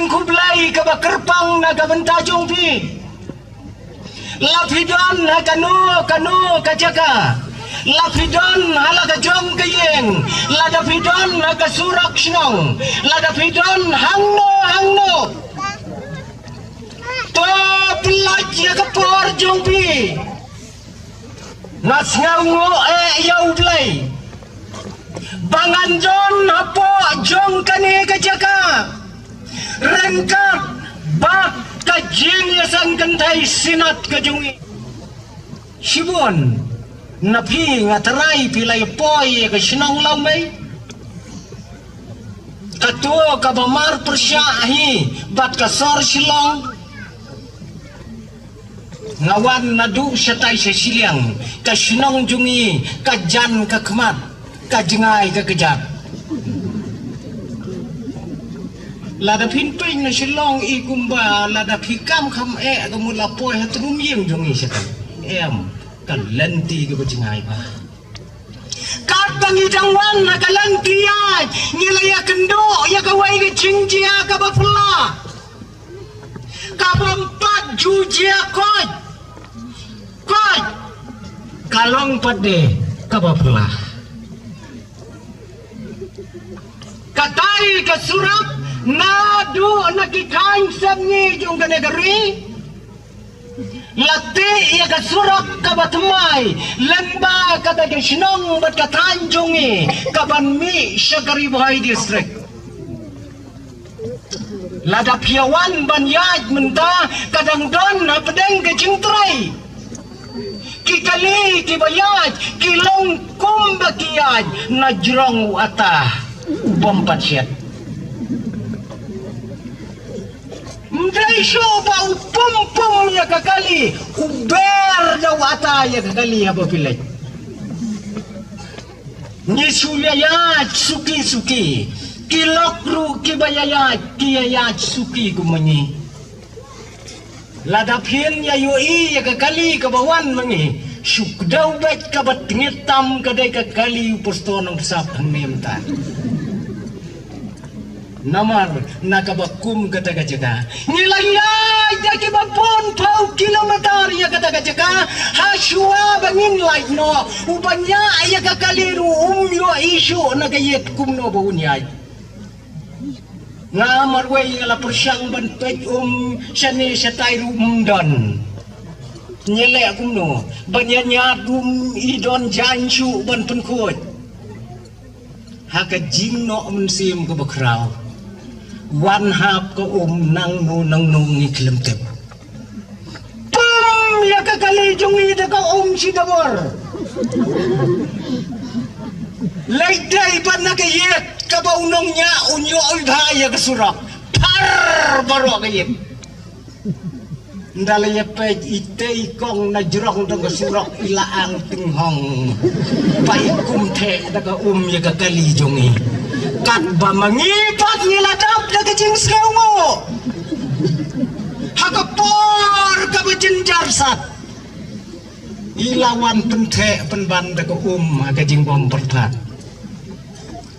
jing kublai ka bakerpang na gabentajong pi lapidon na kanu kajaka lapidon hala kajong kayeng ladapidon na kasurak sinong ladapidon hangno to pelaj ya kapor jong pi nas ngawo yau blai banganjon apo jong kane kajaka rengkat bak kajing yasan kentai sinat kajungi sibon napi ngatarai pilai poi ke sinong lamai katua kabamar persyahi bat kasar silong ngawan nadu setai sesiliang ka sinong jungi kajan ka kemat kajengai ka kejat lada pinping na silong ikumba lada pikam kam kamu lapoi hatrum yeng jungi setai kalenti ke kajengai ba katangi jangwan na kalenti ay ngilaya kendo ya kawai ke cingjia ka bapula kabampat jujia koj kalong pade ka bapula katai ke surat nadu nakikain samngi jung ke negeri lati ia ke surat ke batmai lemba kata ke sinong bat ke tanjungi ke banmi syakari bahai distrik lada piawan banyaj mentah kadang don pedeng ke cingtrai ki kali ki bayaj ki longkum bakiyaj najrong atah bompat syat mdai shoba upum ya kakali uber daw atah ya kakali apa pilai ni sulayaj suki kilokru ki bayayaj ki yayaj suki kumanyi ladapin ya yoi ya kakali kabawan mangi sukdaw bet kabat ngitam kadai kakali postonong sap hangmemta namar nakabakum kata kajaka nilai jaki babon pau kilometer ya kata kajaka haswa bangin like no ubanya ya kakaliru umyo isu nagayet kumno baunyay ngamar way ngala persyang banpej syane syatay rumdan nyele kumno banyanya dum idon jansu ban penkut haka jingno mensim ke bakraw wan hap ke nang nung ngiklim tep pum ya kakali jungi da ka sidabor laidai pan nakayet kabaunongnya unyo ulbaya kesurak par baru kayet ndalaya pej ite ikong na jurong dong kesurak ilaang tinghong paikum te daga ya kakali jungi kat ba mangipat niladap daga jing skewo hakapor kabajin jarsat ilawan pente penban daga agajing bom pertat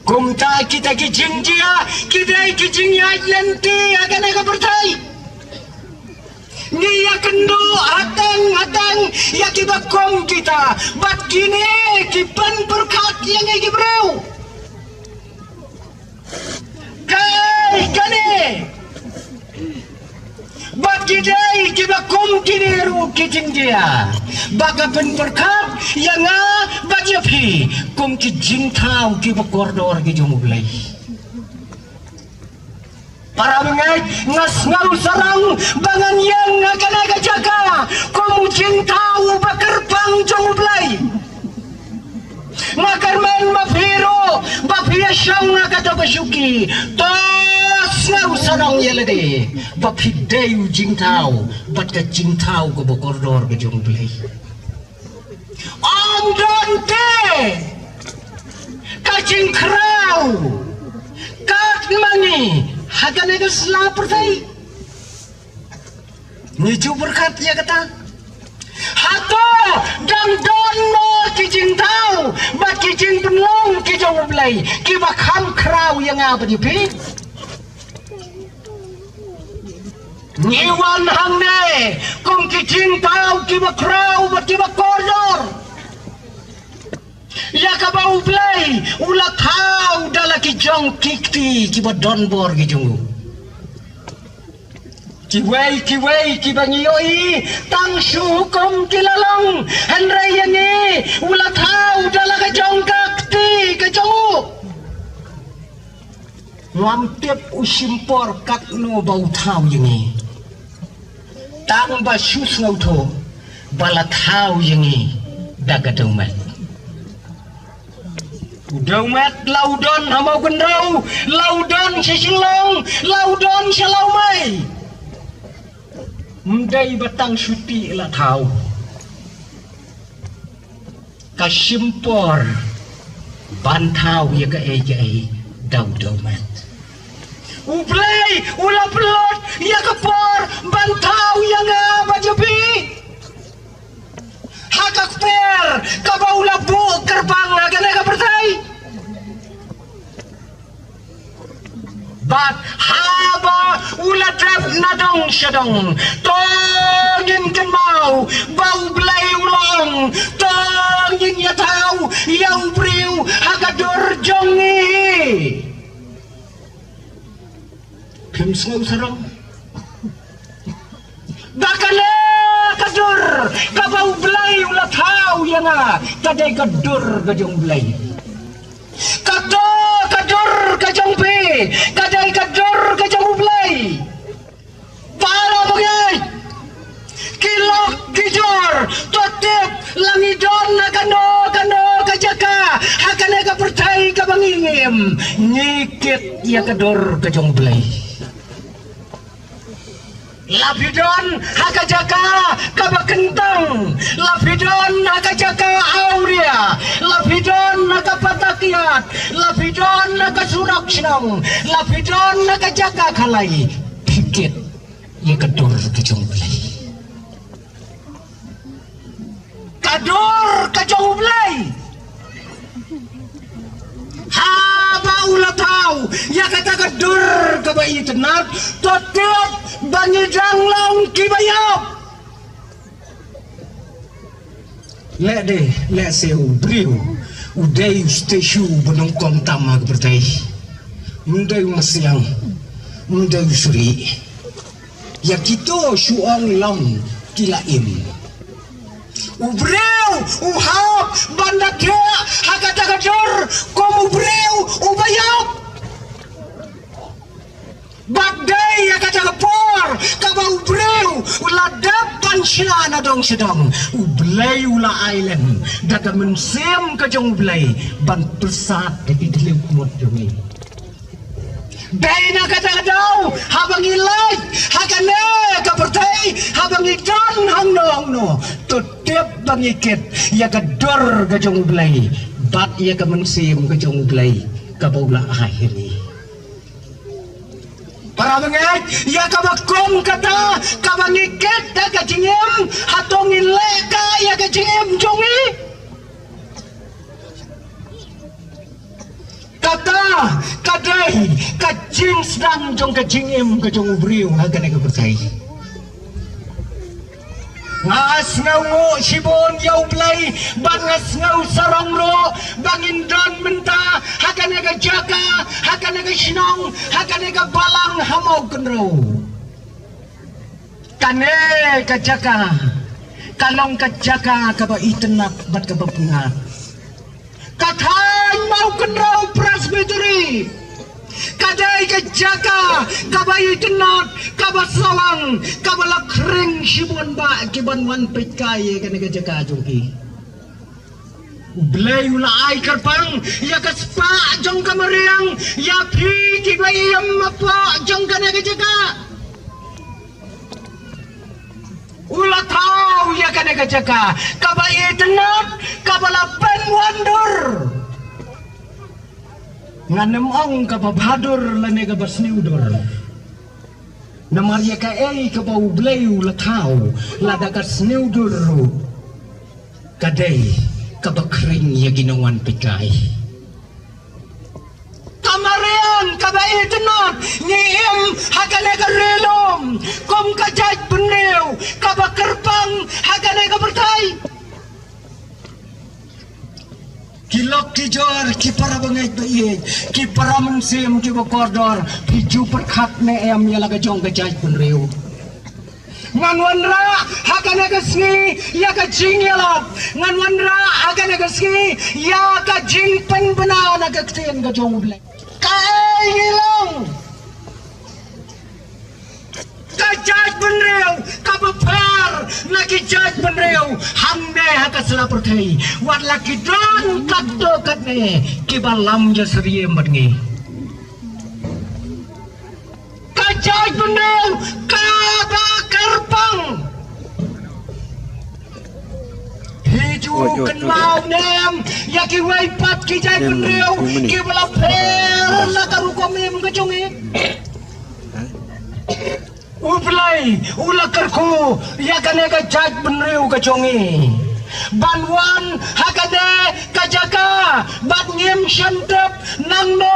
kumta kita kijing dia kita kijing ya lenti akan aga pertai ni ya kendo atang ya kibakom kita bat kini kipan berkat yang iki breu kai kane bat kidai kibakom kini ru kijing dia baga pen berkat yang bajapi kum kijing tau kibakordor kijomu belai para mengai ngas ngalu sarang bangan yang akan aga jaga kum cintau bakerpang jomu belai makarman mafiro bapia syang kata basuki tos ngau sarang yelede bapideu jingtau bat ka jingtau ko bokordor ke jomu belai Andante kacing kerau kat mani hagan itu selapar tadi niju berkat ya kata hato dan dono kijing tau bat kijing penlong kijong belai kibak ham kerau yang apa di pi Nyiwan hang ne kong kijing tau kiba krau ba kiba koridor. Ya kabau play ulat tau dala kijong kikti kiba donbor kijungu. Kiwei kiba ngiyoi tang shu hukum kilalong henry yangi ulat tau dala kijong kakti kijungu. Ngam usimpor kat no bau tau yangi. Tang ba sus ngauto bala tau yangi daga domet. Domet laudon hamau gendau, laudon sesilong, laudon selaumai. Mendai batang suti la tau. Kasimpor bantau ya ka ai dau domet. Ublay ula pelot ya kapor bantau yang bajabi. Hakak per kabaula bu gerbang agak bertai. Bat haba ula trap nadong syadong tongin kemau bau belai ulang tongin ya tahu yang priu hagadur jongi. Pimsau sarang bakale kadur kabau belai ulat hau yana kadai kadur kajong belai kadur kajong pe kadai kadur kajong belai para bagai kilok kijor totip langidon kano kajaka hakane ka pertai ka bangingim nyikit ya kadur kajong belai. Lapidon hakajaka kabakentang, lapidon hakajaka auria, lapidon nakapatakiat, lapidon nakasuraksinang, lapidon nakajaka kalai, pikit ya kadur kajong belai. Kadur kajong belai. Haba ulatau ya kata kadur kabai tenat totip bangi janglong kibayap le seu brio udai steshu benongkom tamag bertai mundai masiang mundai suri ya kito suang lam kilaim ubreu uhap bandak dia hakata kadur kom ubreu ubayap bagdai hakata kapor kabau ubreu uladap pansyana dong sedang ublay ula island daga mensem kajong ublay ban pesat di dilim kumot demi Dai na kata-katau habang ilay hakane kapertai habang ikan hangno tutip bang ikit ya kador kajong ublay bat ya kamansim kajong ublay kabaula akhiri para mengait ya kabakom kata kabang ikit da kajingim hatong ilay ka ya kajingim jongi kata kadai kajing sedang jong kajingim kajong ubriu hagan ega percaya ngas ngau sibon yau play bangas ngau sarong ro bangin don menta hagan ega jaga hagan ega sinong hagan ega balang hamau kenro kane kajaga kalong kajaga kaba itenak bat kaba pungat katay mau kenrau presbytery kadai kejaka kabai tenat kabasawang kabalak ring sibon ba kiban wan pitkai kene kejaka jongki blay ula ai karpang ya kaspa jong kamariang ya phi kibai yam apa jong kene kejaka ula tau ya kene kejaka kabai tenat kabalapan wandur nganem ong kababadur lane kabasniudor namarya ka ei kabau bleyu latau lada kasniudur kadai kabakring ya ginawan pikai kamarian kabai tenot nyiem hakane karelom kom kajaj beneu kabakerpang hakane kabertai kilok tijor ki para bangai bayi ki para mensim ki bakordor hiju perkhat ne em ya laga jong kajaj beneu ngan wanra hakane kasni ya ka jing ya lop ngan wanra hakane kasni ya ka jing pen bana na ka ten ka jong ble kai ngilong ka jaj benreu ka bapar na ki jaj benreu hamne haka sela perthai wat la ki don kat do kat ne ki balam ja seriye matngi ka jaj benreu ka kerpang hiju kenal nem ya ki wai pat ki jai benreu ki bala per la karu komem ke jongi uplai ula kerku ya kane ka jaj benreu ke jongi banwan hakade kajaka bat ngem shantep nang no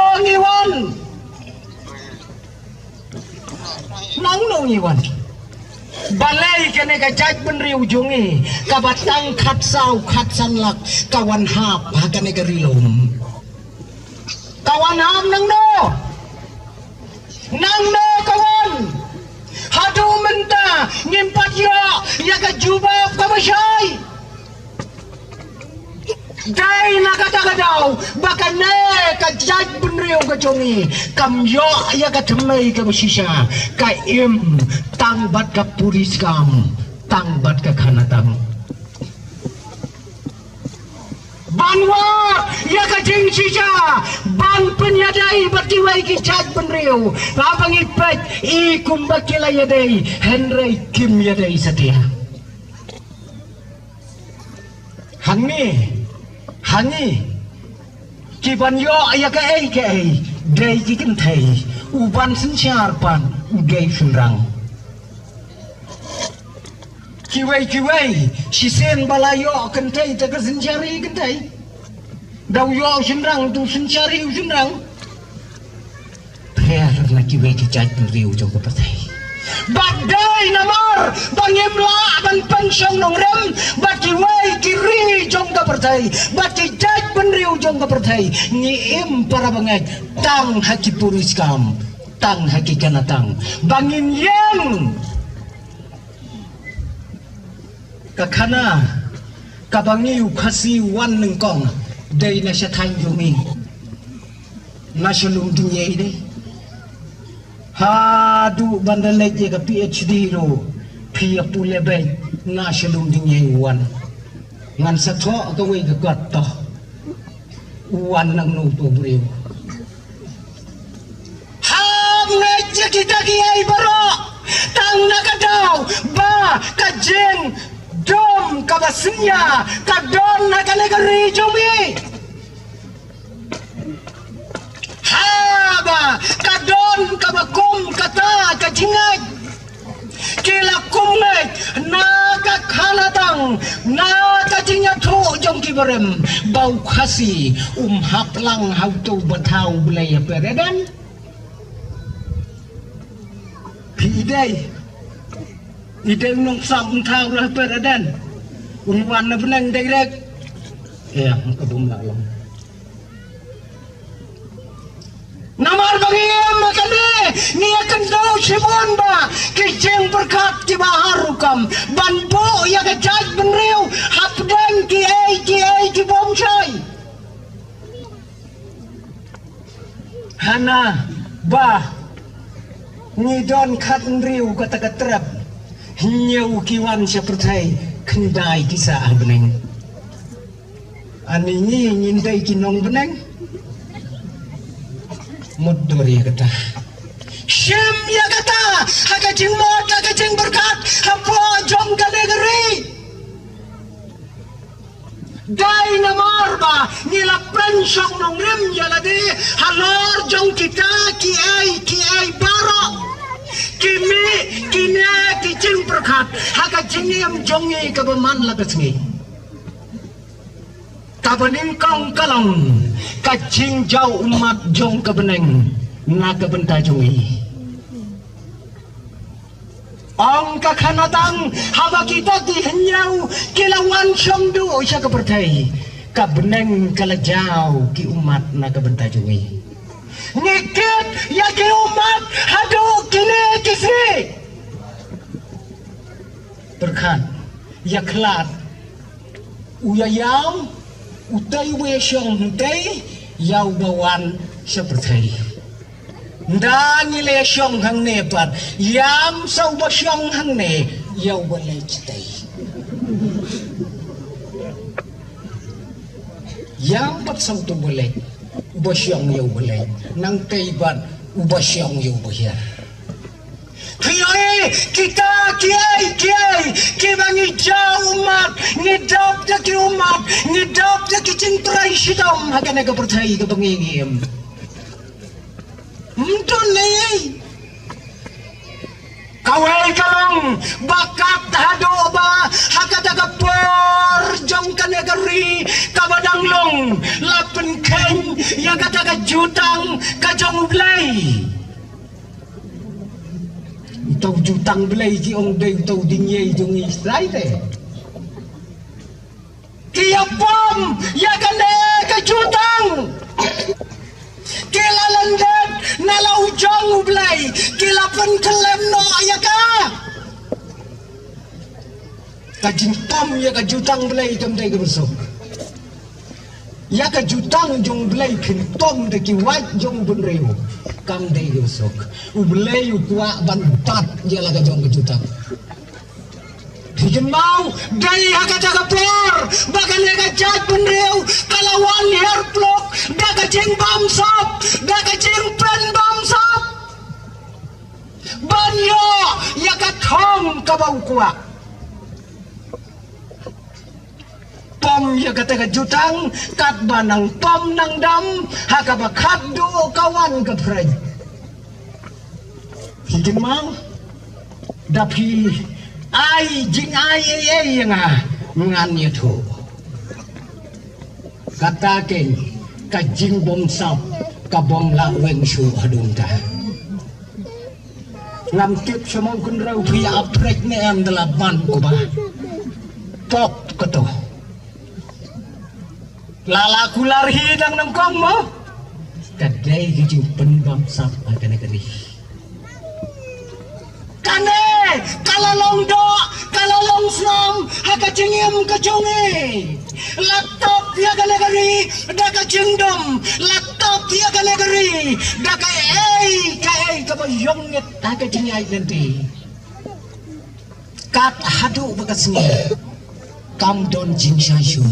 ngiwan balai kene ka jaj benriu jongi kabatang khatsau khatsanlak kawan hap hakane ka rilom kawan hap nang no kawan hadu menta ngimpat ya ka jubab ka masyai dai na kata-kadau bahkan ne ka jaj benriu ka jongi kam yo ya ka thmei ka basisa ka im tang bat ka puris kam tang bat ka khanatang banwa ya ka jing sisa ban penyadai batiwai ki jaj benriu abang ipet I kumbakila yadai henry kim yadai setia hangi kiban yo ya ka ai dai ki kan thai uban sin char pan ugai sunrang kiwai si sen balayo kan thai ta ka sin chari kan thai dau yo sunrang tu sin chari sunrang pher na kiwai ki jaj riu jong ka thai badai namar bangimla ban pensiong nong rem bati wai kiri jong ka pertai bati jaj benriu jong ka pertai ni im para bangai tang haki puris kam tang haki kanatang bangin yang kakana kabangi ukasi wan nengkong dai na syatang yumi nasyalum dunia ini hadu bandalek je ka PhD ro pia pule bay na shalum dingye wan ngan sa tho ka wei ka gat to wan nang no to breu ham ne je kita ki ai baro tang na ka daw ba ka jeng dom ka basnya ka don na ka negeri jumi haba kadon kabakum kata kajingat kila kumai na ka khalatang na ka jinya tho jong kibarem bau khasi haplang hau tu bathau bulai peredan idai nong sam thau ra peredan wan na benang direct ka bum la long namar bangiem makane ni akan tahu sibon ba kijeng berkat ki baharukam banbo ya ka jaj benriu hapdan ki ai bomsai hana ba ni don khat riu kata katrap nyeu kiwan seperti kendai kisah beneng ani ni nyindai kinong beneng muduri kata syam ya kata haka jing mod haka jing berkat hapo jong ka negeri dai namar ba nila pensiong nong rem ya lade halor jong kita ki ai baro kimi kina ki jing berkat haka jing yam jongi ka beman la kasngi kabaning kong kalong kajing jauh umat jong kebeneng naga bentajungi ang kakanatang haba kita dihenyau kilawan syamdu siya kepertai kabeneng kalajau ki umat naga bentajungi ngikit ya ki umat hadu kini kisri berkat ya kelat uyayam utai wesyong utai yau bawan seperti Dangi le syong hang ne pat yam sau ba syong hang ne yau ba le chitai yam pat sau tu boleh ba syong yau boleh nang kai bat ba syong yau bahir Kiai kita kiai bangi jauh umat ngidap jaki umat ngidap jaki cintrai sidam hakane ka percaya ka bangingim Mungkin ni kawai kalong bakat hado ba hakata kapor jongkan negeri kabadang long lapen keng yang kata ka jutang ka jong blai tau jutang blai ki ong dei tau dinye jong Israel te kia pom ya kane ka jutang kila landet nala ujang ublay kila pen kelem no ayaka kajing pom ya ka jutang blay kam dai gebesok ya ka jutang jong blay kin tom de ki wat jong bun reu kam dai gebesok ublay ukwa ban pat ya la ka jong jutang Hikin mau dari hakata kapor bagan lega jat penreu kalawan herplok daga jeng bamsop daga jeng pen bamsop banyo ya kathong kabau kuak pom ya kata jutang kat banang pom nang dam hakabakat do kawan keprei hikin mau dapi ai jing ai yang ngan itu kata keng kajing bom sap kabom la weng shu adung ta ngam tip semong kun rau phi aprek ne am delapan ko ba pok keto lala kular hidang nang kong mo kadai kijing pen bom sap akan negeri kane kalalong do kalalong snam haka cingim kacungi laptop dia negeri daka cingdom laptop dia negeri daka kai kabayong net haka cingai nanti kat hadu bakasnya kam don jing shashu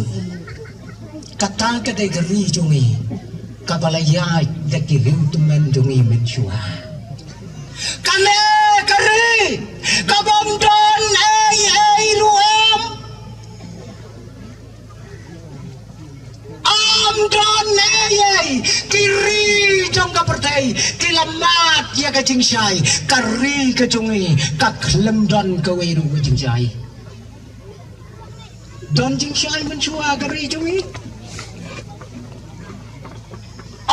kata kadai geri jungi kabalaya daki rim tumen jungi menshua kane kari kabom don luem am don kiri jong ka pertai kilamat ya ka cingsai kari ka jungi ka klem don ka weru ka cingsai don cingsai menchua kari jungi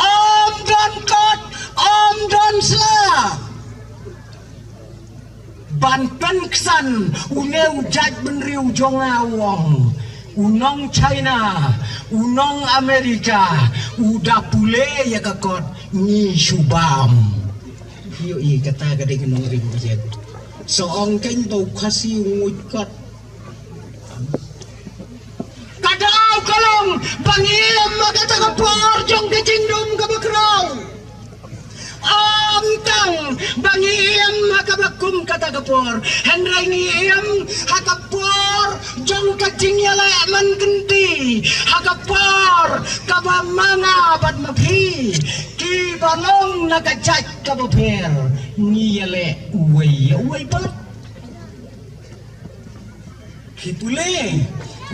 am don kot am don sla Banten kesan uneu jaj benriu jonga wong unong China unong Amerika udah pule ya kakot ni subam hiyo i kata kadai kenong ribu jet soong keng tau kasih ungut kot kadau kalong bangiem makata kapor jong kecindum kabakrau Amtang bangiem hakabakum kata kapor Henry niem hakapor jong kacing yala man genti hakapor kabamanga bat mapi ki banong nakajat kabaper ni yale uway bat kitule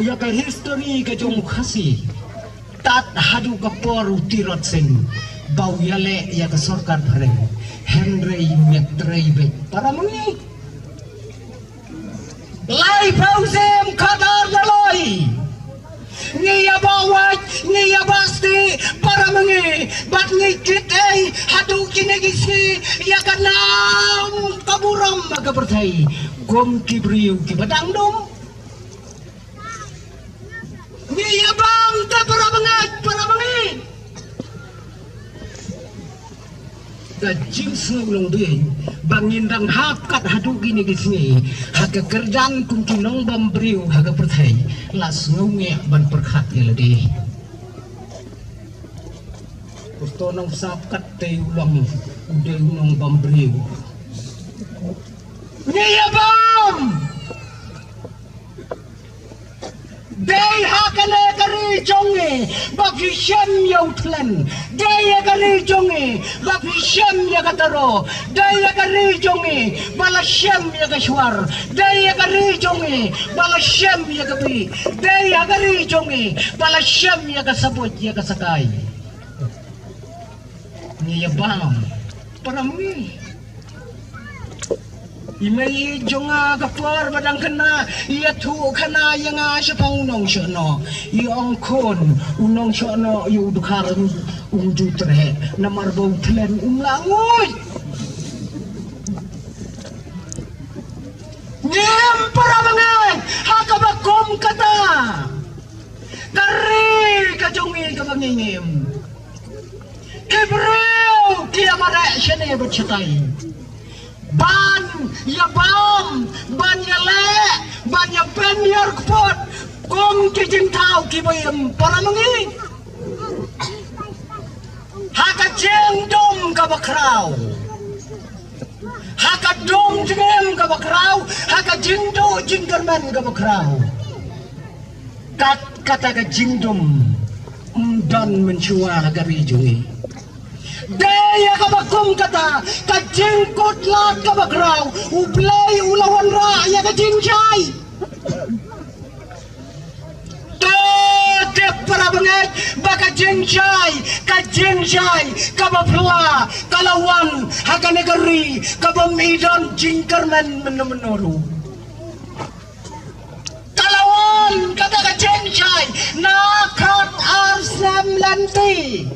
ya ka history ka jong khasi tat hadu kapor utirot sen bau yale ya ke sorkar bareng Henry metrei bet para mengi lai pausem kadar laloi ni ya bawat ni ya pasti para mengi bat ngikit hadu kini gisi ya kanam kaburam maga bertai gom kibriu kibadang dom ni abang tak para bangi kajing ulong deh bangin dang hakat hadu gini gisi haga kerjaan kuntinong bambriu haga bertai las ngunge ban perkat ya ledi kusto nang sapkat te ulang udah nang bambriu ni abang Day hakane kari jonge bafi shem yautlan day kari jonge bafi shem yakataro day kari jonge bala shem yakashwar day kari jonge bala shem yakabi day kari jonge bala shem yakasabot yakasakai ni yabam parami imei jonga kapar badang kena ia tu kena yang asapang nong shono iong kon unong shono yu dukaran unju tre namar bau tlen umlangoy nyem para mangan hakabakom kata kari kajongi kabangingim kibreu kiamara shene bercetai ban ya bam ban ya le ban ya premier kpot kom kijing tau kibayam para mangi haka jeng dom kabakrau haka dom jengem kabakrau haka jingdo jingkerman kabakrau kata ka jingdom dan mencua gari jungi daya kabakum kata kajengkot lat kabakrau ublay ulawan ra ya kajingchay tete para banget baka jingchay kabapla kalawan hakanegari kabamidan jingkerman menuru kalawan kata kajingchay nakat arsam lanti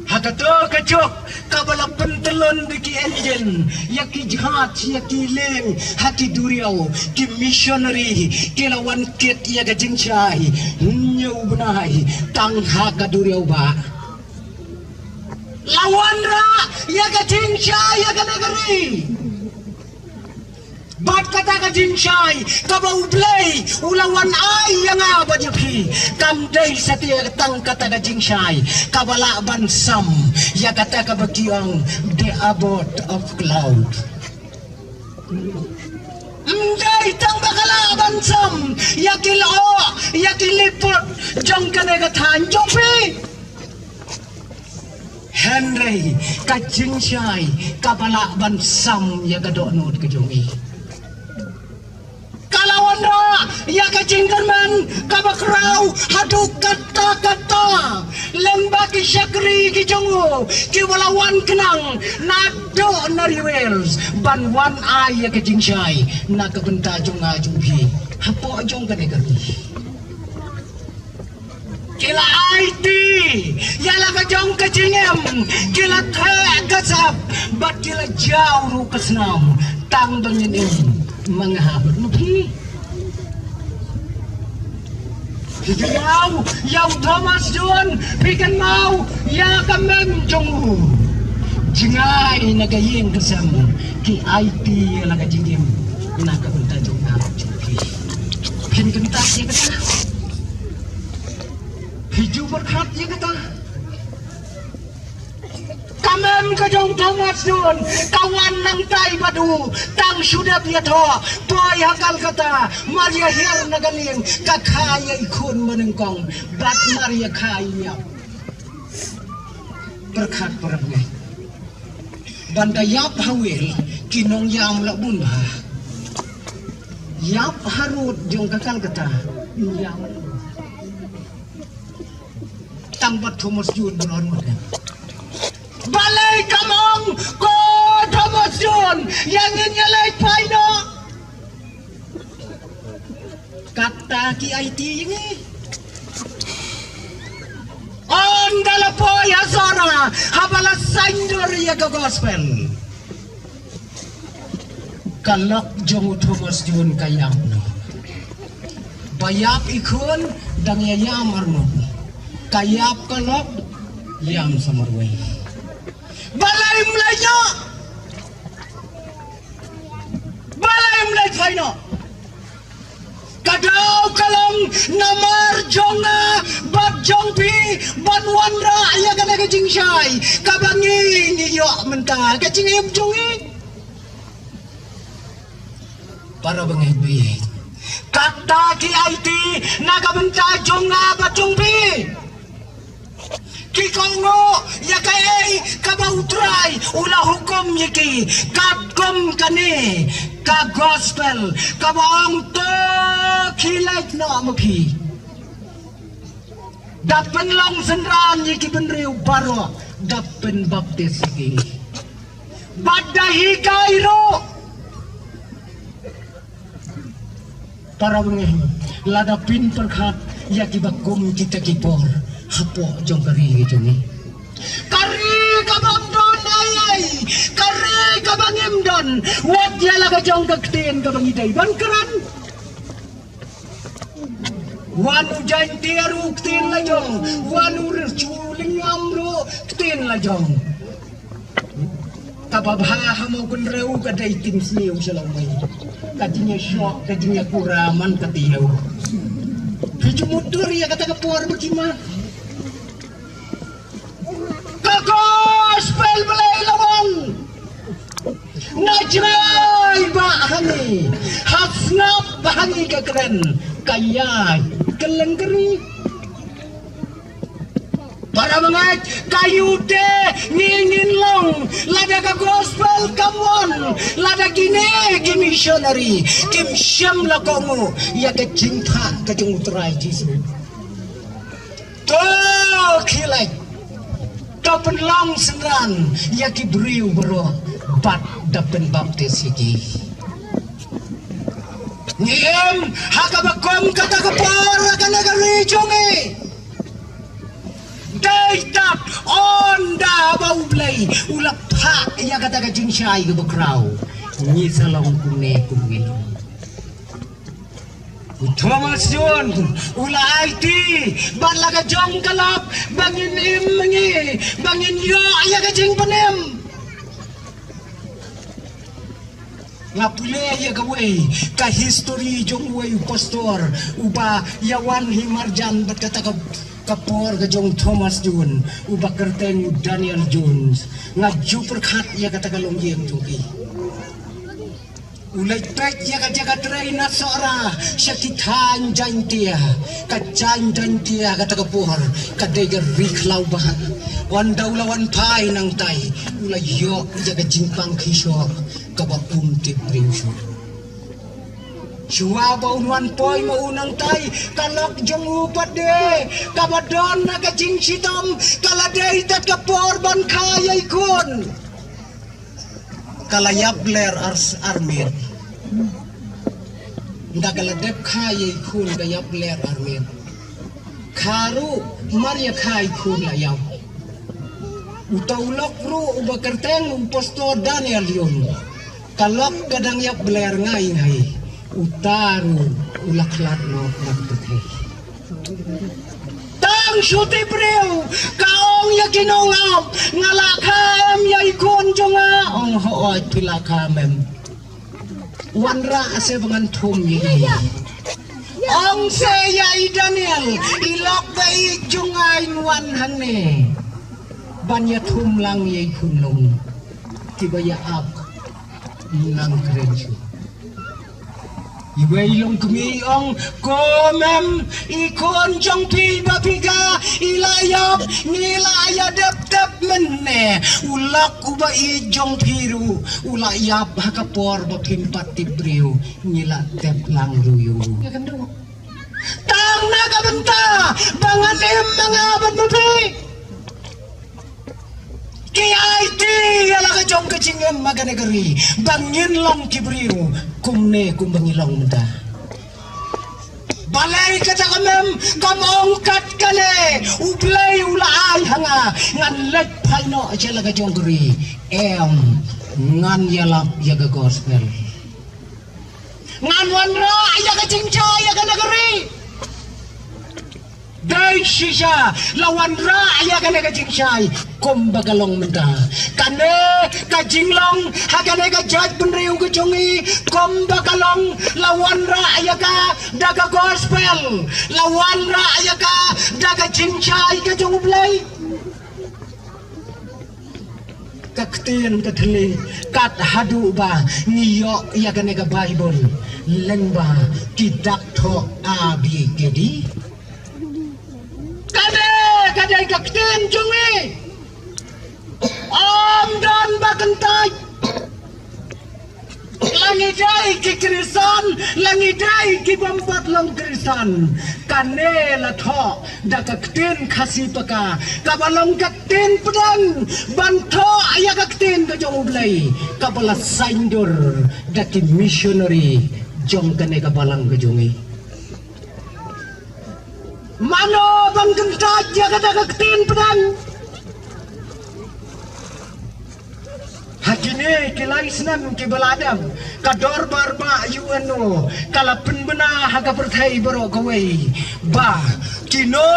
hakato kacok kabala pentelon biki engine yaki jihad yaki leng hati duriau ki missionary kilawan ket ya gajingchai nyau benai tang haka duriau ba lawan ra ya gajingchai ya ganagari bat kata kajingchai kabau play ulawan ai yang abadyapi kamdai satia tang kata kajingchai kabala bansam ya kata kabakiang the abode of cloud mdai tang bakala bansam yakilipot jong kanega tanjopi Henry kajingchai kabala bansam ya gadonot kejongi kalawan ra ya kajingkerman kabakrau hadu kata lembaki syakri kijongo kiwalawan kenang nado nariwels ban wan ay ya kajingsyai na kabenta jonga jumpi hapo jong kanegari kila IT yala kajong kajingem kila kasap bat kila jauh kesnam tang banginim menghabut nuki Yaw Thomas John bikin mau ya kamem jongu jingai nagayeng kasam ki IT laga jingim nakabenta jonga juki pin kenta ya kata hiju berkat ya kata kamem kajong Thomas John kawan nang tai badu tang sudah biato toy hakal kata Maria Hir nagaling kakaya ikon menengkong bat Maria kaya berkat perangnya banda yap hawil kinong yam la bunda yap harut jong kakal kata yam tang bat Thomas John beron model balai kamong ko Thomas John yang nyalai paino kata ki IT ini habala saindor ya ke gospel kalok jong Thomas Jun kayam no bayap ikun dang yam arno kayap kalok yam samarway balay mlayo no kadau kalong namar jonga bab jongpi banwanra ya kana kajing syai kabangi ni yo menta kajing em jongi para bengebi kata ki IT naga benta jonga bab jongpi ki kongo ya kai kabautrai ulah hukum yiki katkom kane ka gospel ka bang to khilait no mapi dapen long senran yiki benriu baro dapen baptis ki badahi kairo para bengeh lada pin perkhat yaki bakum kita kipor hapo jong kari joni kari kabang don ayai kari kabang emdon wat ya laga jong kakten kabang idai ban keran wanu jain tiaru kten la jong wanu chuling amro kten la jong kababha hamo kun reu kadai tim sniu salamai kadinya syok kadinya kuraman katiau hijumudur ya kata kapor bagaimana gospel belai lawang najrai bahani hasnap bahani kekeren kayai kelengkeri para mengat kayu de ngingin long lada ka gospel kamon lada kine ki missionary kim syam la kongo ya ke cinta ke jengutrai jisu to khilai dapen long senran ya ki briu bro bat dapen baptis iki ngiem hakabakom kata kapor kana gari jonge daytap onda bau blay ulap ha ya kata ka jinshay ke bakraw ni salong kune kune Thomas Jun ula IT balaga jong kalap bangin imngi bangin yo ya ka jing panem ngapule ya gawe ka history jong way pastor uba yawan himarjan bat kata ka kapor ke jong Thomas Jun uba kerteng Daniel Jones ngaju perkhat ya kata kalong yem tuki ulai pek ya ka jaga traina sora syakitan jantia ka jantia kata kapor ka deger riklau bah wan daulawan pai nang tai ulai yo jaga jimpang kisho ka bapum tip rinsu Shua baunuan poi maunang tay kalok jong upat de kabadon na kajing sitam kaladei tat kapor ban kaya ikon kalayap ler armir nda kaladep kaya ikon kayap ler armir karu maria kaya ikon layap utaulok ru ubakerteng umpostor Daniel yun kalok kadang yap ler ngai ngai utaru ulaklat no nagtutay tang syuti priw kaong ya kinongam ngalakam ya ikon jonga ong hoot pilakamem wanra ase bangan thum yi ong se ya Daniel ilok bai jongay wan hanne banya thum lang ye kunong tibaya ap nang krensu Ibai long kumi ong komem ikon jong pi babiga ilayap nilaya dep menne ulak uba i jong piru ulayap hakapor bakim pati briu nila tep lang ruyu tang naga benta bangan em mangabat mapi KIT ala ka jong kacingem maganegari bangin long kibriu kumne kumbangilong menda balai kata kamem kamong kat kale ublay ulay hanga ngan let paino jela ka jonggri ngan yalap yaga gospel ngan wanra yaga cingca yaga negeri dai shisha lawan raya kane ka jingsai kom bagalong menta kane ka jinglong hakane ka jaj penriu ke jongi kom bagalong lawan raya ka daga gospel lawan raya ka daga jingsai ke jong blai kakten ka thele kat hadu ba niyo ya kane ka bible lengba kidak tho abi kedi kadai kakten jungi dan bakentai langidai ki krisan langidai ki bampat long krisan kanela tho da kakten khasi paka kabalong kakten pedang bantho aya kakten ka jong blai kabala saindur da ki missionary jong kane kabalang ka jungi mano bang kentaj ya kata kaktin pedang hakine kilai senam ki beladam kador barba yuano kala penbena haga perthai baro gawai ba kino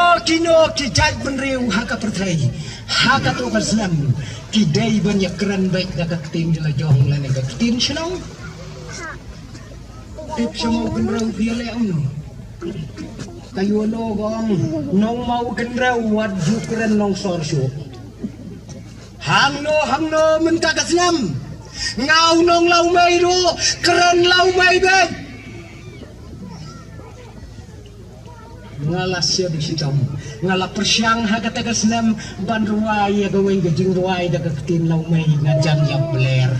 ki jaj benriu haga perthai haga to senam ki dai banyak keran baik da kaktin jela jong lane kaktin senong tip semua benrau biale uno kayu no gong nong mau kendra wat jukren nong sorsu hang no menta kasnam ngau nong lau mai ro keren lau mai be ngala siap sitam ngala persyang hakata kasnam ban ruai ya gawe gejing ruai da ketin lau mai ngajan yang beler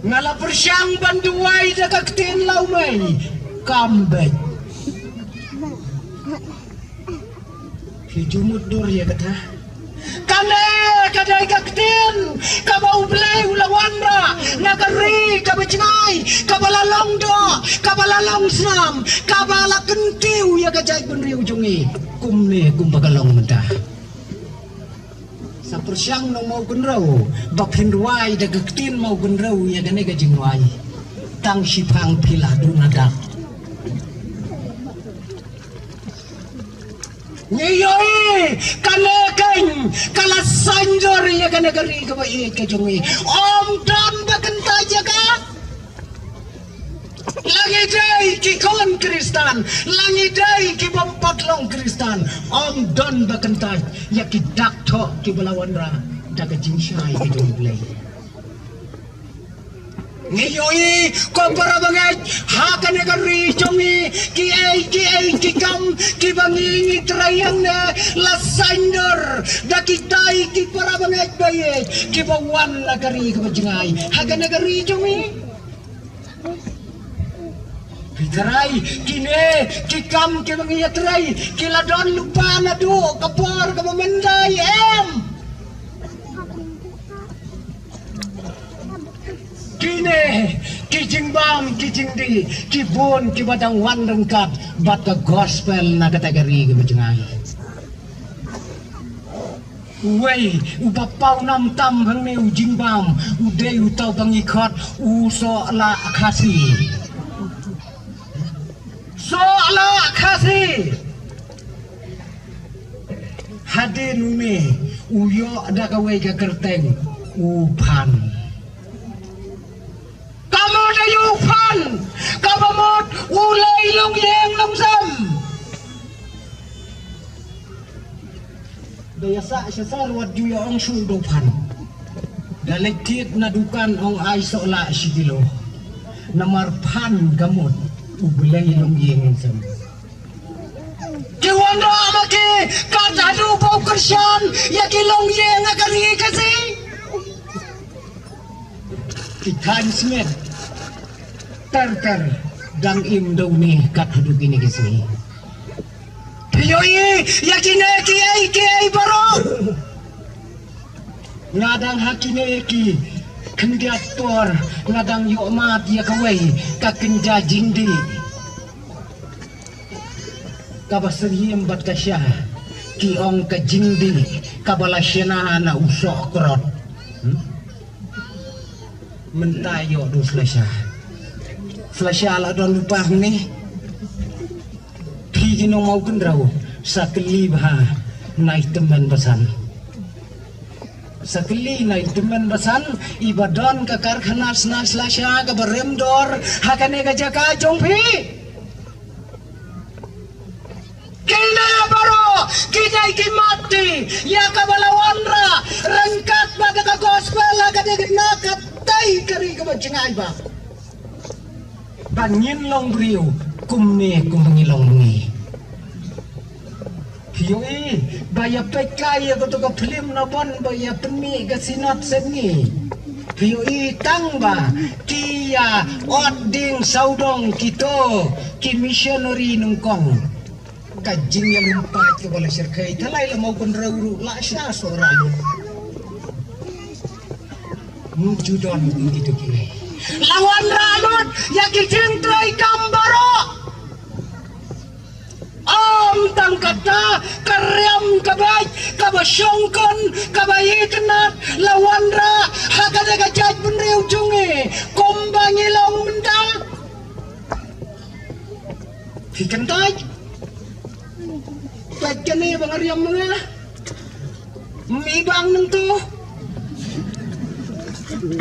ngala persyang ban ruai da ketin lau mai kambek hijumut dur ya kata kane kadai kaktin kabau blai ulawanra nagari kabacingai kabalalong do kabalalong sam kabala kentiu ya kajai penriu jungi kumne kumbagalong mentah sa persyang nong mau genrau bapin ruai da kaktin mau genrau ya gane gajingwai tang sipang pila dunadak Nyoi kanakan kala sanjor ya kana gari ka bai ka jongi dan bakenta jaga langi dai ki kon kristan langi dai ki bompat long kristan dan bakenta ya ki dakto ki balawanra daga jinshai ki jonglei Nyoi kompara banget hakane gari jongi ki kam ki bangi trayang ne la saindor da kitai ki para banget baye ki bawan la gari ka bajengai hakane gari jongi Pitarai kine ki kam ki bangi trai ki la don lupa na do kapor ka memendai Kine kijing bam kijing di kibun kibadang wan rengkat bat ka gospel na kategori gemajengai wei ubapau nam tam hang ne ujing bam udai utau bangikot uso la khasi hade nume uyo ada ka wei ka kerteng upan Yupan kabamot ulay long yeng lamsam daya sa sarwat juya ong sudopan dalekit na dukan ong ay sola sidilo namarpan gamot ulay long yeng lamsam kiwanda amaki katadu pau kersyan yaki long yeng agari kasi kitan smet tar dang im daw ni kathudug ini kasi piyoy yakine ki baro ngadang hakine ki kendiator ngadang yomat ya kawai kakenja jindi kabasrihim bat kasya ki ong ka jingdi kabalashena na usok krot mentayo do Selesai ala don lupa ni Pigino mau gendrau sakeli bah naik teman basan sakeli naik teman basan ibadon ke karkhana sna Selesai ke beremdor hakane ke jaka jongpi kena baro kita iki mati ya kabalawanra rangkat pada ka gospel ka nakat tai kari ka bajengai ba bangin long brio kumne kumangilong ni hioi baya pekai ko to ka film na bon baya pemi ka sinat sengi hioi tangba kia oding saudong kito ki missionary nungkong kajing yang lumpat ke bola syirkai talai la mau kon rauru la sya soralu mujudon gitu kini lawan ranut ya kijintrai kambaro tang kata karyam kabay kabasyongkon kabayiknat lawan ra hakada kajaj bunriw jungi kombangilong benda hikentai pagkani bang aryam mga mibang nento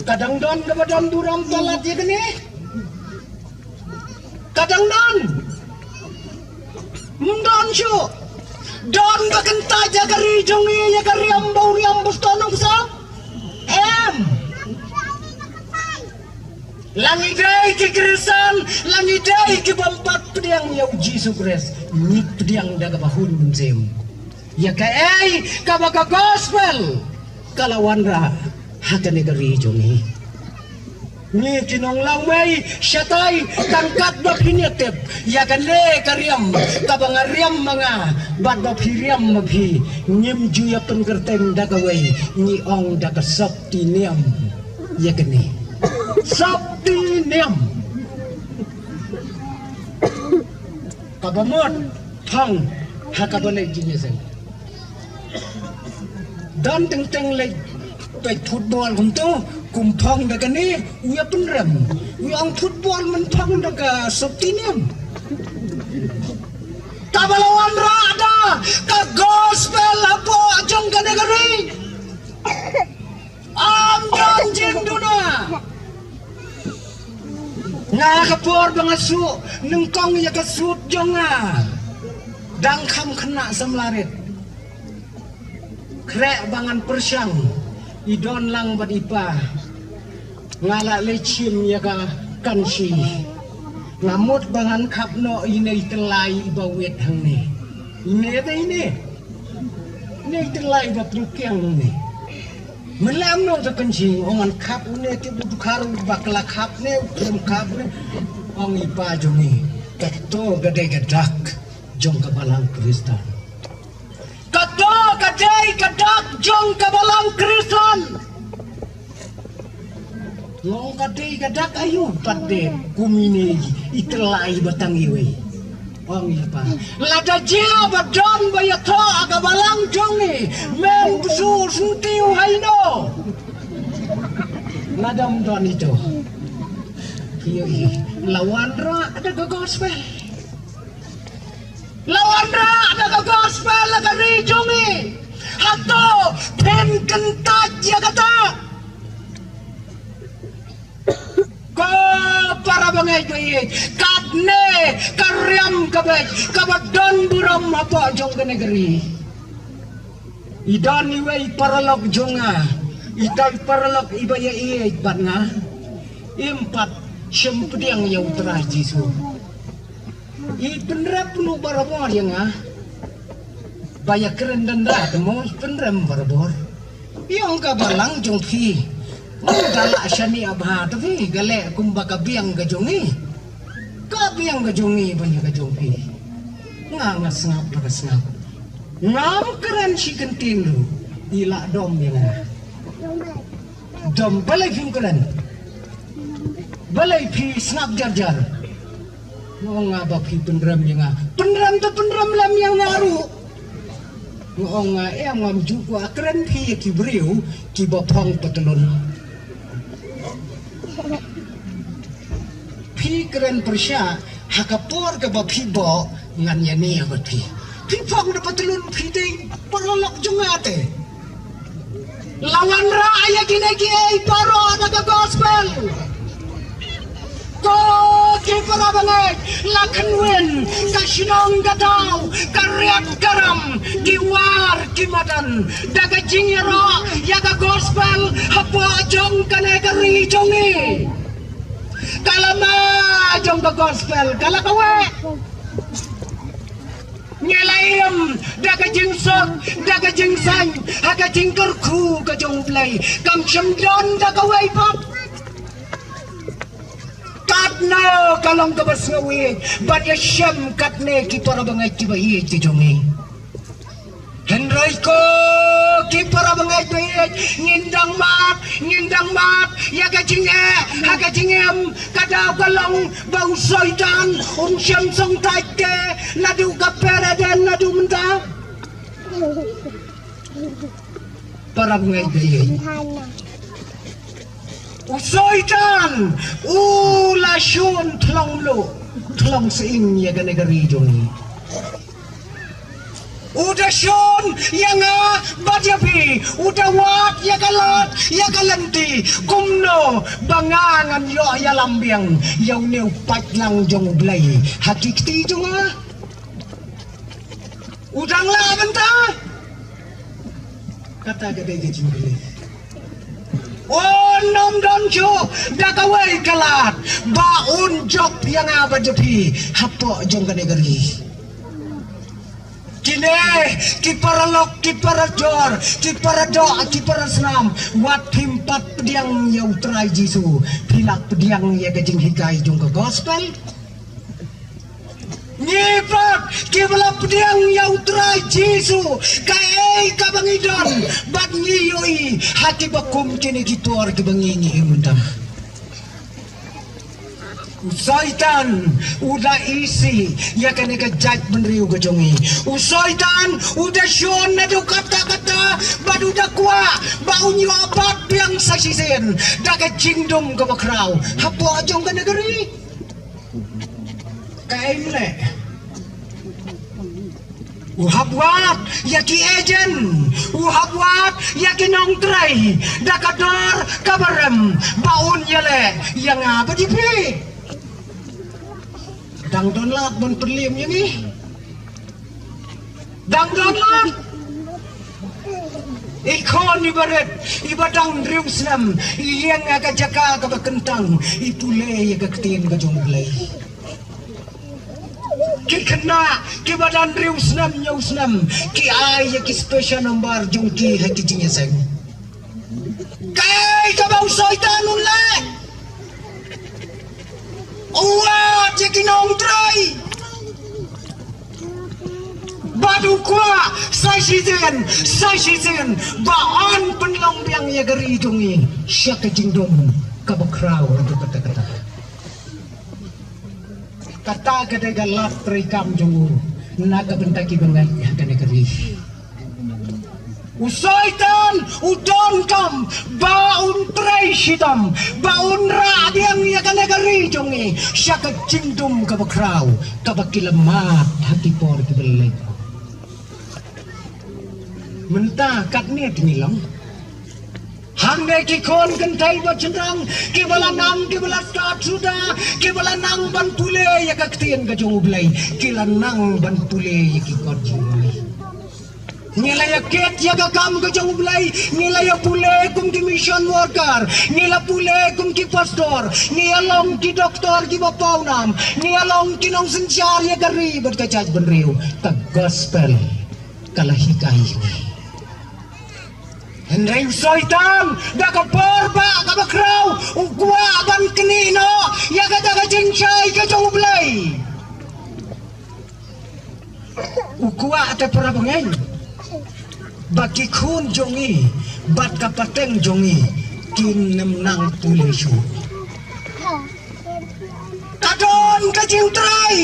kadang don kabadon duram talat ya kani kadang don don syu don bakenta jagari jongi ya kariam bauriam bustonong sa langi day ki krisan langi day ki bampat pediang ya Yesus Kristus ni pediang daga bahun bunsem ya kai kabaka gospel kalawanra hakane gari jongi ni kinong laway syatay tangkat bapinetep ya kan le kariam kabangariam mga bad bapiriam mabhi nyem juya pengerteng dagaway ni ong daga sakti niam ya kani sakti niam kabamot thang hakabale jinyesen dan teng leไปฟุตบอลผมตู้กลุ่มทองดักันนี่อุยเป็นเรื่องอุยองฟุตบอลมันทองดักสติเนียมตาบลวันราดากะกอสเปลapa jong ka negeri am jing duna nga kapor bangasu nengkong ya kasut jonga dang kham khna samlarit krek bangan persyang idon lang badipa ngala lecim ya ka kansi ngamut bangan kapno inay telai bawet hang ni ini telai baprukyang ni melam no ta kansi ongan kap ne ti bukaru bakla kap ne utrum kap ne ong ipa jongi kato gade gadak jong kabalang Kristan kato gadai gadak jong kabalang Kristan ngong gadai gadak ayu pade kumine itelai batang iwe ong ipa lada jia badon bayato agabalang jongi men busu suntiu haino nadam don itu hioi lawandra ada ke gospel lawandra ada ke gospel lagari jongi hato pen kentaj ya kata ko para bangai bayi kadne karyam kabaj kabadon buram apa jong ke negeri idan iwe paralog jonga itai paralog ibaya iye batna impat sempediang ya utara jisu i penrap nu barabor yang baya keren danda temo penrem barabor yang kabalang jong fi galak syani abha tapi galak kumbaka biang gajongi kabiang gajongi banyak gajongpi ngangas ngap ngap ngam keren si kentin lu ila dom yang dom balai film keren balai pi snap jar jar nga ba pi penram yang penram tu penram lam yang ngaru nga ngam ju ko akran pi ki briu ki ba phong patalon pi keren persya hakapor ke ba pi bo ngan ya ni ba pi phong da patalon pi dei parolok jungate lawan raya kini ki paro ada gospel ko ki para banget lakan wen kasinong gatau karyat garam diwar kimadan daga jingero yaga gospel hapo jong kane kari jongi kalama jong ka gospel kalakawe nyelayam daga jingsok daga jingsang haga jingkerku ka jong play kam syamdon daga waipap katna kalong kabas ngawi badya syam katne ki para bangay ki bayi ti jongi Henry ko ki para bangay bayi ngindang mat yaga jingem kadaw kalong bau soidan syam song taike nadu kapere dan nadu menta para bangay bayi Usoitan, ulasyun thlong seing ya ganegari jongi. Udah syun yang badyapi, udah wat ya kalat ya kalanti, kumno bangangan yo ya lambiang, yaw new patlang jong blay, hakikti jonga. Udang lah bentar. Kata gede jingle. Oh nom don chu dakawai kalat baun job yang abadapi hapo jong kanegari kine ki para lok ki para jor ki para do ki para senam wat himpat pediang yau trai jisu pilak pediang ya gajing hikai jong ke gospel nyipak kibala pediang yau trai jisu kai kabangidon bat ngiyoi hati bakum kini gituar kibangini imundam Usaitan udah isi ya kan ka jaj benriu gajongi usaitan udah syon nadu kata-kata badu dakwa bau nyobat yang sasisen daga jingdom ka bakrau hapo ajong ka negeri kaimle uhabwat yaki ejen uhabwat yaki nongtrai dakador kabarem baun yale yang apa dipi dang donlat bon perlim yani dang donlat ikon ibadang riuslam yang aga jaka ka kentang ipule ya ketin ka jonglay ki kena ki badan riuslam nyauslam ki ay ki special number jungki haki jinyaseng kay ka bau soitan ulle uwa jekinong try badu kwa sashizen baan penlong yang ya gari dungi syaka jingdom kabakraw untuk kata-kata kata galat terikam jungu naga bentaki bengai kene keri usaitan udon kam baun trai shitam baun ra yang ya kene keri jungi syaka jingdom kabakraw kabakilamat hati por kibelek mentah katnya tinilang hande ki kon kentai bacendang ki bala nang ki bala start sudah ki bala nang ban pule ya kaktien ka jong blai ki la nang ban pule ya ki kon jong nila ya ket ya ka kam ka jong blai nila ya pule kum ki mission worker nila pule kum ki pastor nila long ki doktor ki bapaunam nila long ki nong sensyar ya gari bat ka jaj ban riu ka gospel kalahikai Henry soitan daga porba kabakraw ugwa ban kenino ya daga jingsay ka jong blay ugwa ate para bangay baki kun jongi bat kapateng jongi kin nang pulisyo kadon kajing try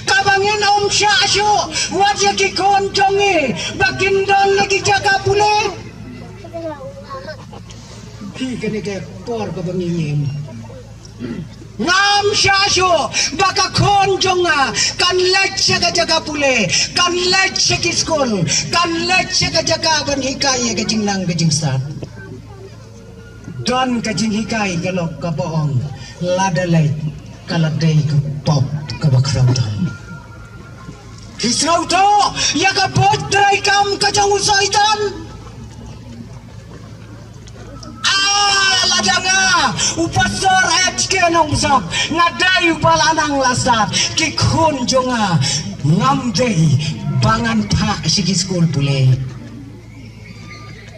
kabangin syasyo wajah ki konjongi bagindon lagi jaga pule hi kene ke por kabangin ngam syasyo baka konjonga kan lecce jaga pule kan lecce ki skol kan lecce jaga ban hikai ke jingnang ke jingsat don ke jing hikai galok ka boong ladalai kaladai ke pop ka bakrau Kisrau to ya ka potray kam ka jang usaitan ladanga upasar HK nong sak ngadai upalanang lasat ki khun jonga ngamdei bangan pak sigi skul pule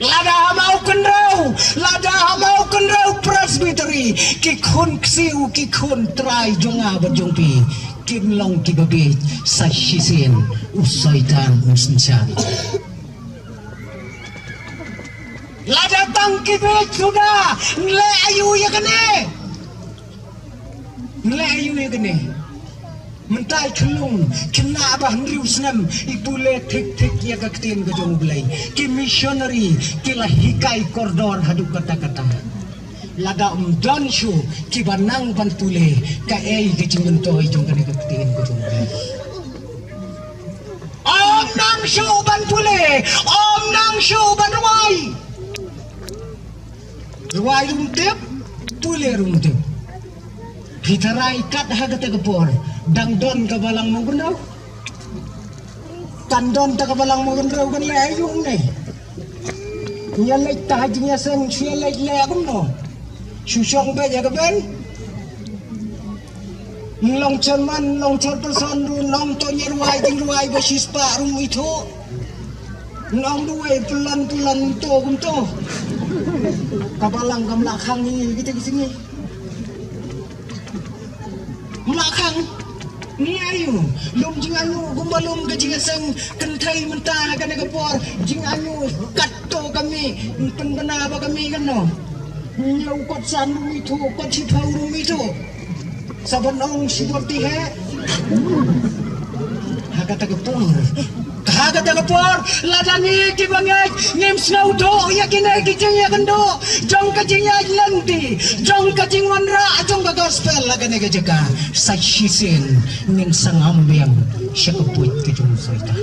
lada hamau kenrau presbytery ki khun ksiu ki khun trai jonga bajungpi kim long ki babi sashisin usaitan usinsan lada tang ki bet sudah le ayu ya kene mentai kelung kena abah ngriu senam ipule tik ya kaktin ke jong belai ki missionary ki lah hikai kordor hadu kata-kata lada don shu ki banang ban pule ka ei ke cingentoi jong kene kaktin ke jong belai om nang shu ban pule om nang shu ban ruai rumtep pule rumtep Pitarai kat haga tegapor dang don kabalang menggunau tandon ta kabalang menggunau kan le ayung ne nyalai tajinya sen nyalai le akumno susong be ya ben long cerman long cer person du long to nyerwai jing ruai basis pa rum itu long duai pelan to gumto kabalang kamlakang ni kita di sini melakang ni ayu lum jing anu gumbalum ke jing sang kentai mentah kan kapor jing anu katto kami penggena apa kami kan no nyau kot san rum itu kot cipau rum itu saban ong seperti he hakata kapor ladani ki bangai ngem snow do ya kine ki jing ya kendo jong ka jing ya landi jong ka jing wanra jong ka gospel lagane ke jaga saksisin ngem sangambiang syakaput ke jong soita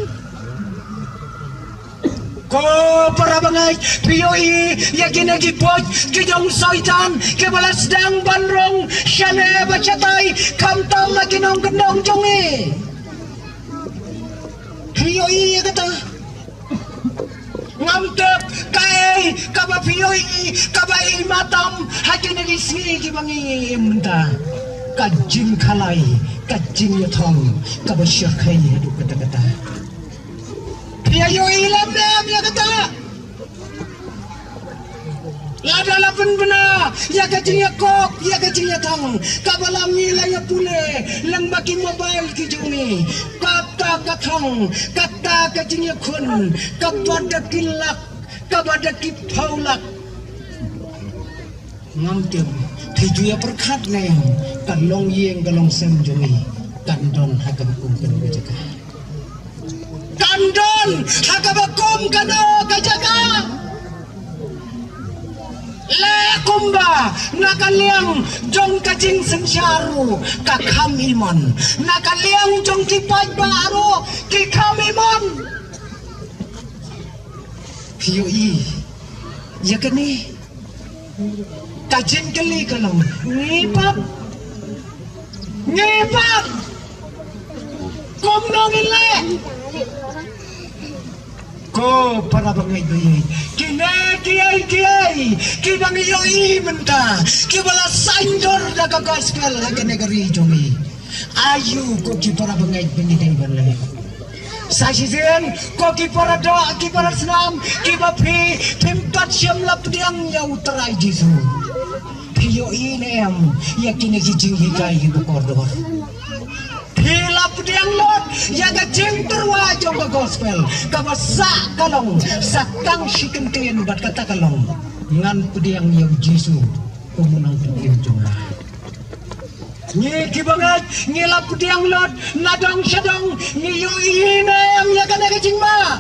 ko para bangai POI ya kine ki poj ke jong soitan ke balas dang banrong syane bacatai kamtam lagi nong kendong jongi POI ya kata ngamtep kai kaba POI kaba matam hati negi sini ki bangi menta kajin khalai kajin yotong kaba syakai hadu kata-kata POI lam ya kata lada lapan benar ya kajin ya kok ya kajin ya tang kabalam nilai ya pule lang baki mobile ki jongi kata katong kata kajin ya kun kapada kilak kapada kipaulak ngamtim tuju ya perkat neng kalong yeng kalong sem jongi kandon hakabakum kan kajaga kandon hakabakum kano kajaga le kumba nakaliang jong kajing sensyaru kakamimon nakaliang jong kipat baru kikamimon POI ya kene kajing kali kalong ngipap kumnong ile ko para bangai bayi kiai bangai yoi menta kibala sandor daga gospel daga negeri jomi ayu ko ki para bangai benidai banle sasizen ko ki para doa ki para senam ki bapi tempat syam lapdiang ya uterai jisu POI nem yakini ki jing hikai ki kordor hilap diang lot ya gajeng terwa jong gospel kabasa kalong satang sikentin bat kata kalong ngan pudiang yau jisu umunang pudiang jong Ngi kibangat, ngi laputiang lot, nadong sadong, ngi yuine am yakan kacing ma.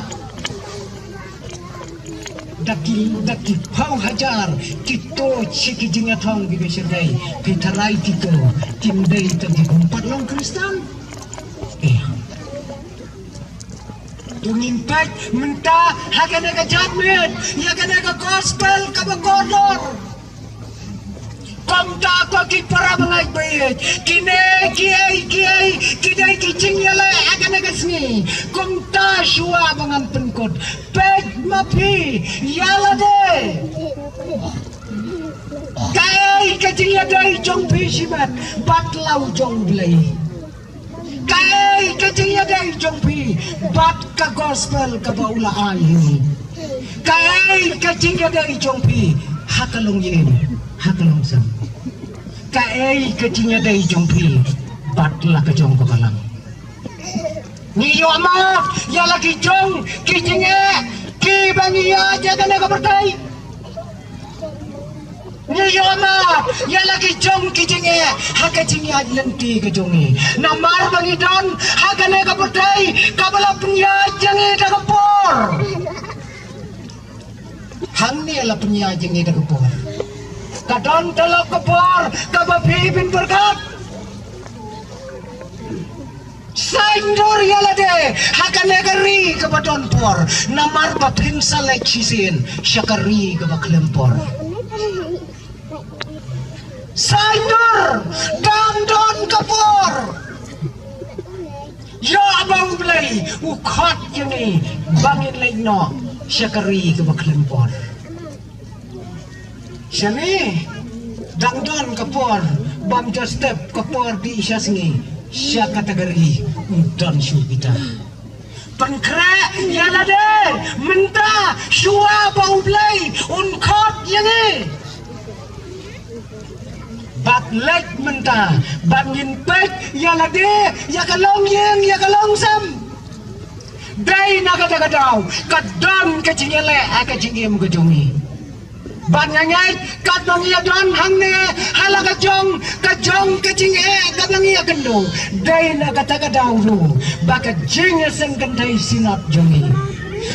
Daki pau hajar, kito ciki jinga thong bibe serdai, pitarai tiko, timdai tadi kumpat long Kristen. Tungimpat mentah hakana ka judgment, yakana ka gospel ka bagodor. Pamta ko ki para mga bayit, kine kinay kicing yala hakana ka sni. Kumta shua bangang penkot, peg mapi yala de. Kay kacing yadai jong pishibat, batlaw jong blay. Kay kacing yadai jong pi, bat ka gospel ka baulaan. Kay kacing yadai jong pi, hakalong yin, hakalong sam. Kay kacing yadai jong pi, batla ka jong bakalang. Niyo ama, yala ki jong, kicing ki bangiya jaga na kabartay. Niyo ama, yala ki jong kicing hakacing yad lenti ka jongi. Namar bangidon, hakane kabartay, kabala punya jangi dakapor. Hanni ala punya jangi dakapor. Kadon telok kapor, kabapibin berkat. Saindur yala de, hakane kari kabadon por. Namar bapin seleksisin, syakari kabaklempor. Saindur, dangdon kapor. Ya abang belai, ukhat jeni, bangin lainno, syakari kabaklempor. Sini, dangdon kapor, bam step kapor di isya singi, sya kategori udon syubita. Pengkrak yala de, menta syua bau belai, unkot yangi. Bat lek menta, bangin pek yala de, yakalong yang yakalong sam. Day nagadagadaw, kadon kacingele akacingim gajungi. Banyangay katmangiya don hangne halaga kajong kacing katmangiya kendo day nagatagadaw ro baka jinga sengkantay sinat jongi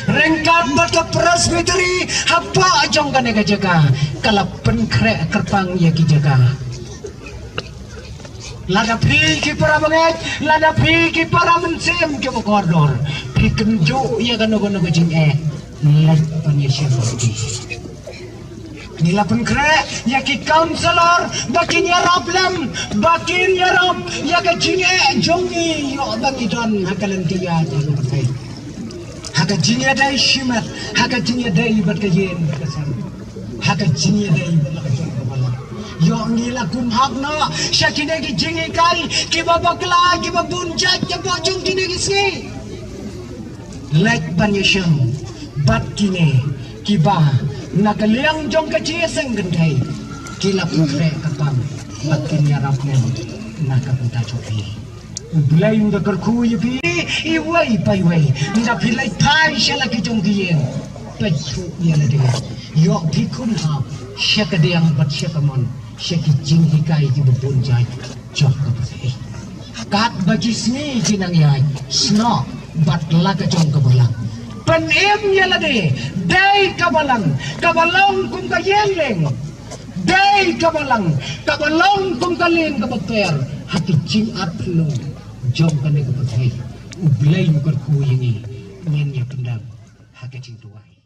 rengkat bata presbytery hapa ajong kanega jaga kalapan krek kerpang ya ki jaga lada pi ki para banget lada pi ki para mensem ke koridor pi kenjo ya kanogo jing lek panyesya Nila pun kre, ya ki counselor, bakin ya problem, bakin ya rob, ya ka jinge jongi, yo bangi don hakalan tiya jalu kai. Haka jinge dai shimat, haka jinge dai berkajen berkesan, haka jinge dai berkesan kepala. Yo nila kumhak no, syakine ki jinge kai, ki babakla, ki babunjat, ki bojong kine kisni. Like banyesham, bat kine, ki ba. Nakaliang jong kecil senggendai kila pukre kapang bakin yarap men nakapunta copi ulay yung dakarku yupi iway payway nida pilay tay siya lagi jong giyeng payu yala de yok dikun ha siya kadiyang bat siya kamon siya kijing hikay kibubunjay jok kapatay kat bajisni jinang yay sno bat laga jong kabalang Penem yala de, day kabalang kung kayeleng, day kabalang kung kaleng kabakter, hati jing atlo, jong kane kapatay, ublay mo karkuyingi, nyan ya pendam, hati jing tuway.